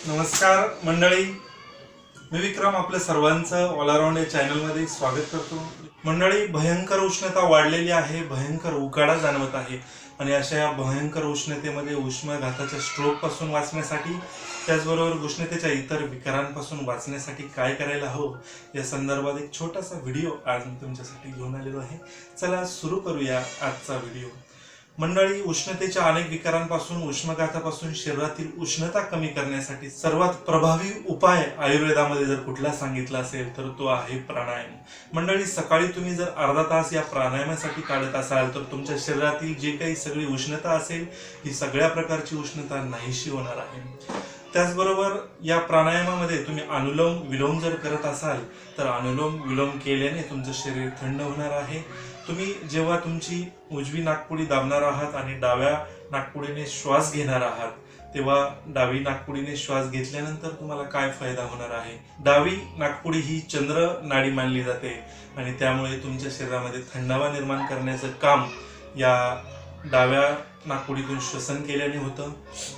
नमस्कार मंडळी, मी विक्रम आपल्या सर्वांचं ऑल अराउंड या चॅनलमध्ये स्वागत करतो। मंडळी, भयंकर उष्णता वाढलेली आहे, भयंकर उकाडा जाणवत आहे आणि अशा या भयंकर उष्णतेमध्ये उष्माघाताच्या स्ट्रोक पासून वाचण्यासाठी, त्याचबरोबर उष्णतेच्या इतर विकारांपासून वाचण्यासाठी काय करायला हवं या संदर्भात एक छोटासा व्हिडिओ आज मी तुमच्यासाठी घेऊन आलेलो आहे। चला सुरू करूया आजचा व्हिडिओ। मंडळी, उष्णतेच्या अनेक विकारांपासून, उष्माघातापासून शरीरातील उष्णता कमी करण्यासाठी सर्वात प्रभावी उपाय आयुर्वेदामध्ये जर कुठला सांगितला असेल तर तो आहे प्राणायाम। मंडळी, सकाळी तुम्ही जर अर्धा तास या प्राणायामासाठी काढत असाल तर तुमच्या शरीरातील जे काही सगळी उष्णता असेल ही सगळ्या प्रकारची उष्णता नाहीशी होणार आहे। त्याचबरोबर या प्राणायामामध्ये तुम्ही अनुलोम विलोम जर करत असाल तर अनुलोम विलोम केल्याने तुमचं शरीर थंड होणार आहे। तुम्ही जेव्हा तुमची उजवी नाकपुडी दाबणार आहात आणि डाव्या नाकपुडीने श्वास घेणार आहात तेव्हा डावी नाकपुडीने श्वास घेतल्यानंतर तुम्हाला काय फायदा होणार आहे। डावी नाकपुडी ही चंद्र नाडी मानली जाते आणि त्यामुळे तुमच्या शरीरामध्ये थंडावा निर्माण करण्याचं काम या डाव्या नाकपुडीतून श्वसन केल्याने होतं।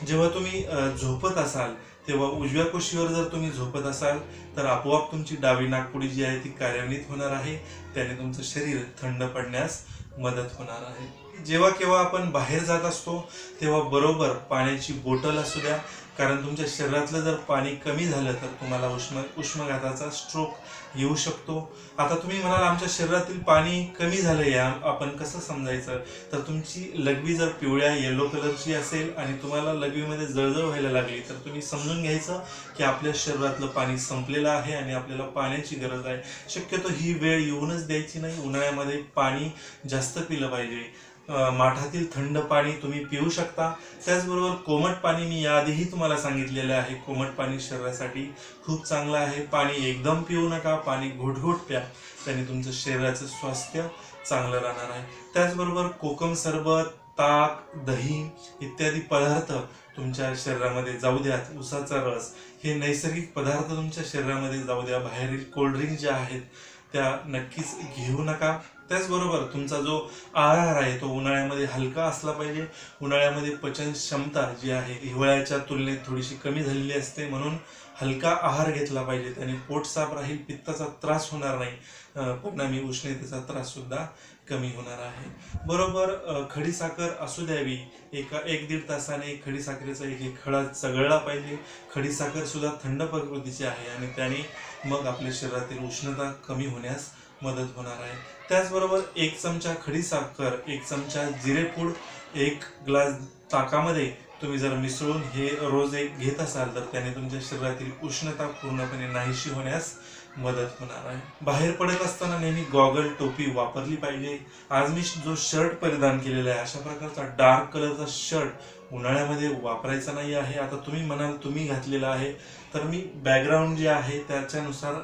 जेव्हा तुम्ही झोपत असाल तेव्हा उजव्या कुशीवर जर तुम्ही झोपत असाल तर आपोआप तुमची डावी नाकपुडी जी आहे ती कार्यान्वित होणार आहे, त्याने तुमचं शरीर थंड पडण्यास मदत होणार आहे। जेव्हा केव्हा आपण बाहेर जात असतो तेव्हा बरोबर पाण्याची बॉटल असू द्या, कारण तुमच्या शरीरातलं जर पाणी कमी झालं तर तुम्हाला उष्माघाताचा स्ट्रोक येऊ शकतो। आता तुम्ही म्हणाल आमच्या शरीरातील पाणी कमी झालंय, आपण कसं समजायचं? तर तुमची लघवी जर पिवळ्या येलो कलरची असेल आणि तुम्हाला लघवीमध्ये जळजळ व्हायला लागली तर तुम्ही समजून घ्यायचं की आपल्या शरीरातलं पाणी संपलेलं आहे आणि आपल्याला पाण्याची गरज आहे। शक्यतो ही वेळ येऊनच द्यायची नाही। उन्हाळ्यामध्ये पाणी जास्त पिलं पाहिजे। माठातील थंड पाणी तुम्ही पिऊ शकता। त्याचबरोबर कोमट पाणी मी याआधीही तुम्हाला सांगितलेलं आहे, कोमट पाणी शरीरासाठी खूप चांगलं आहे। पाणी एकदम पिऊ नका, पाणी घोटघोट प्या, त्याने तुमचं शरीराचं स्वास्थ्य चांगलं राहणार आहे। त्याचबरोबर कोकम सरबत, ताक, दही इत्यादी पदार्थ तुमच्या शरीरामध्ये जाऊ द्यात। उसाचा रस, हे नैसर्गिक पदार्थ तुमच्या शरीरामध्ये जाऊ द्या। बाहेरील कोल्ड्रिंक ज्या आहेत त्या नक्कीच घेऊ नका। त्याचबरोबर तुमचा जो आहार आहे तो उन्हाळ्यामध्ये हलका असला पाहिजे। उन्हाळ्यामध्ये पचन क्षमता जी आहे हिवाळ्याच्या तुलनेत थोडीशी कमी झालेली असते, म्हणून हलका आहार घेतला पाहिजे, त्याने पोट साफ राहील, पित्ताचा त्रास होणार नाही, परिणामी उष्णतेचा त्रास सुद्धा कमी होणार आहे। बरोबर खडीसाखर असू द्यावी, एक दीड तासाने खडीसाखरेचा एक खडा चघळला पाहिजे। खडीसाखर सुद्धा थंड प्रकृतीची आहे आणि त्याने मग आपल्या शरीरातील उष्णता कमी होण्यास मदत होणार आहे। त्याचबरोबर 1 चमचा खडीसाखर, 1 चमचा जिरेपूड, 1 ग्लास ताकामध्ये तुम्ही जर मिसळून हे रोज एक घेत असाल तर त्याने तुमच्या शरीरातील उष्णता पूर्णपणे नाहीशी होण्यास मदत होणार आहे। बाहेर पडत असताना नेहमी गॉगल टोपी वापरली पाहिजे। आज मी जो शर्ट परिधान केलेला आहे अशा प्रकारचा डार्क कलरचा शर्ट उन्हाळ्यामध्ये वापरायचा नाही आहे। आता तुम्ही म्हणाल तुम्ही घातलेला आहे, तर मी बॅकग्राऊंड जे आहे त्याच्यानुसार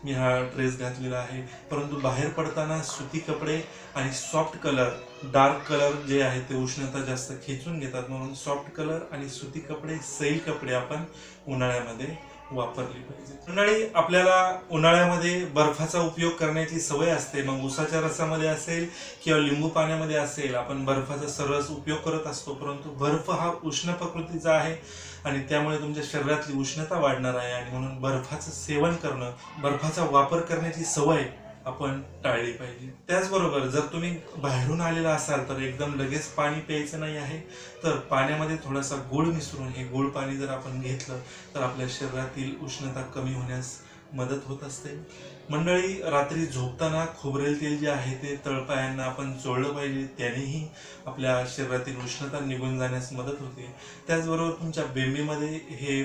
मी हा ड्रेस घातलेला आहे, परंतु बाहेर पडताना सुती कपडे आणि सॉफ्ट कलर, डार्क कलर जे आहे ते उष्णता जास्त खेचून घेतात, म्हणून सॉफ्ट कलर आणि सुती कपडे, सैल कपडे आपण उन्हाळ्यामध्ये वापरली पाहिजे। मंडळी, आपल्याला उन्हाळ्यामध्ये बर्फाचा उपयोग करण्याची सवय असते, मग उसाच्या रसामध्ये असेल किंवा लिंबू पाण्यामध्ये असेल आपण बर्फाचा सर्रास उपयोग करत असतो, परंतु बर्फ हा उष्ण प्रकृतीचा आहे आणि त्यामुळे तुमच्या शरीरातली उष्णता वाढणार आहे आणि म्हणून बर्फाचं सेवन करणं, बर्फाचा वापर करण्याची सवय आपण टाळली पाहिजे। त्याचबरोबर जर तुम्ही बाहेरून आलेला असाल तर एकदम लगेच पाणी प्यायचं नाही आहे, तर पाण्यामध्ये थोडासा गूळ मिसळून हे गूळ पाणी जर आपण घेतलं तर आपल्या शरीरातील उष्णता कमी होण्यास मदत होत असते। मंडळी, रात्री झोपताना खोबरेल तेल जे आहे ते तळपायांना आपण चोळलं पाहिजे, त्यानेही आपल्या शरीरातील उष्णता निघून जाण्यास मदत होते। त्याचबरोबर तुमच्या बेंबीमध्ये हे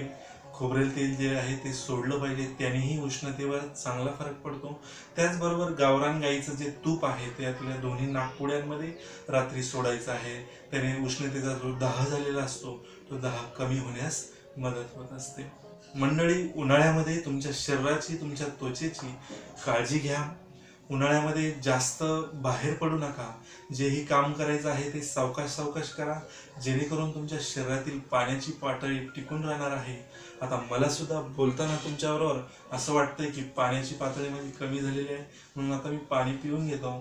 खोबरेल तेल जे आहे ते सोडलं पाहिजे, त्यानेही उष्णतेवर चांगला फरक पडतो। त्याचबरोबर गावरान गाईचं जे तूप आहे ते आपल्या दोन्ही नाकपुड्यांमध्ये रात्री सोडायचं आहे, त्याने उष्णतेचा जो दाह झालेला असतो तो दाह कमी होण्यास मदत होत असते। मंडळी, उन्हाळ्यामध्ये तुमच्या शरीराची, तुमच्या त्वचेची काळजी घ्या। उन्हाळ्यामध्ये जास्त बाहेर पडू नका। जेही काम करायचं आहे ते सावकाश सावकाश करा, जेणेकरून तुमच्या शरीरातील पाण्याची पातळी टिकून राहणार आहे। आता मला सुद्धा बोलताना तुमच्याबरोबर असं वाटतंय की पाण्याची पातळी माझी कमी झालेली आहे, म्हणून आता मी पाणी पिऊन घेतो।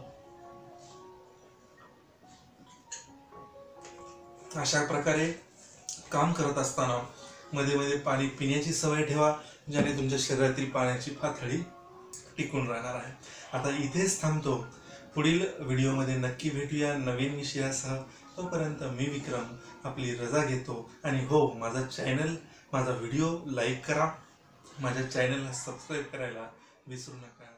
अशा प्रकारे काम करत असताना मध्ये मध्ये पाणी पिण्याची सवय ठेवा, ज्याने तुमच्या शरीरातील पाण्याची पातळी टिकून राहणार आहे. आता इथेच थांबतो. पुढील व्हिडिओमध्ये नक्की भेटूया नवीन विषयासह. तोपर्यंत मी विक्रम आपली रजा घेतो. आणि हो, माझा व्हिडिओ लाईक करा, माझ्या चॅनलला सबस्क्राईब करायला विसरू नका.